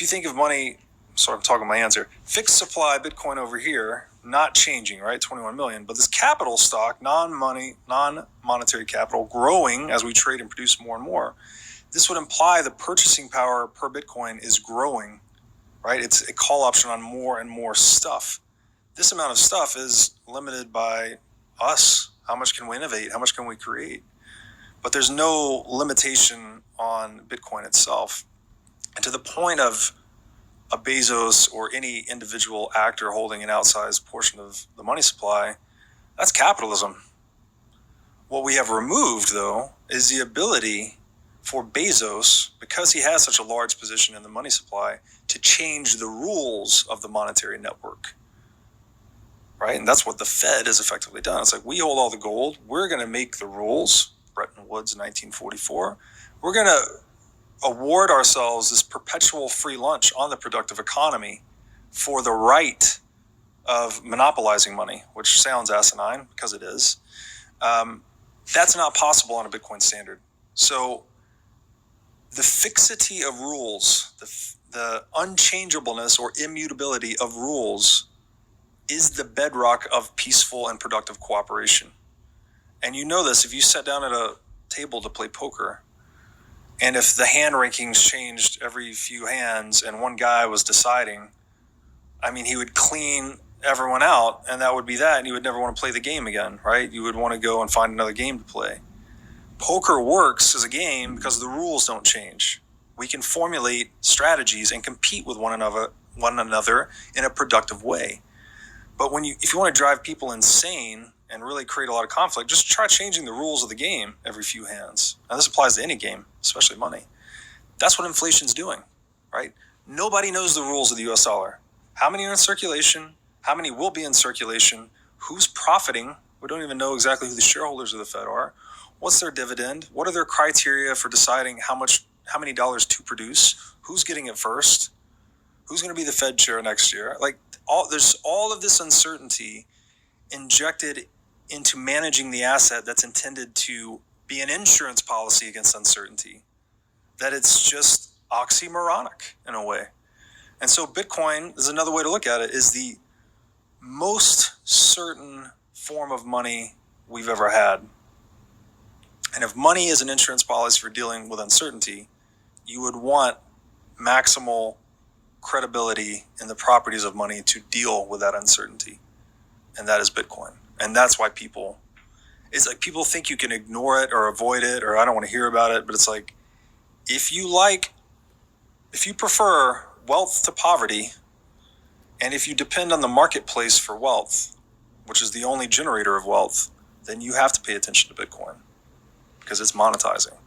if you think of money, sorry, I'm talking my hands here, fixed supply Bitcoin over here, not changing, right? 21 million. But this capital stock, non-monetary capital, growing as we trade and produce more and more. This would imply the purchasing power per Bitcoin is growing, right? It's a call option on more and more stuff. This amount of stuff is limited by us. How much can we innovate? How much can we create? But there's no limitation on Bitcoin itself. And to the point of a Bezos or any individual actor holding an outsized portion of the money supply, that's capitalism. What we have removed, though, is the ability for Bezos, because he has such a large position in the money supply, to change the rules of the monetary network, right? And that's what the Fed has effectively done. It's like, we hold all the gold. We're going to make the rules. Bretton Woods, 1944. We're going to award ourselves this perpetual free lunch on the productive economy for the right of monopolizing money, which sounds asinine because it is. That's not possible on a Bitcoin standard. So the fixity of rules, the unchangeableness or immutability of rules is the bedrock of peaceful and productive cooperation. And you know this, if you sat down at a table to play poker, and if the hand rankings changed every few hands and one guy was deciding, I mean, he would clean everyone out, and that would be that, and you would never want to play the game again, right? You would want to go and find another game to play. Poker works as a game because the rules don't change. We can formulate strategies and compete with one another in a productive way. But if you want to drive people insane and really create a lot of conflict, just try changing the rules of the game every few hands. Now, this applies to any game, especially money. That's what inflation's doing, right? Nobody knows the rules of the US dollar. How many are in circulation? How many will be in circulation? Who's profiting? We don't even know exactly who the shareholders of the Fed are. What's their dividend? What are their criteria for deciding how many dollars to produce? Who's getting it first? Who's going to be the Fed chair next year? There's all of this uncertainty injected into managing the asset that's intended to be an insurance policy against uncertainty, that it's just oxymoronic in a way. And so Bitcoin is another way to look at it, is the most certain form of money we've ever had. And if money is an insurance policy for dealing with uncertainty, you would want maximal credibility in the properties of money to deal with that uncertainty. And that is Bitcoin. And that's why people think you can ignore it or avoid it, or I don't want to hear about it. But it's like, if you prefer wealth to poverty, and if you depend on the marketplace for wealth, which is the only generator of wealth, then you have to pay attention to Bitcoin because it's monetizing.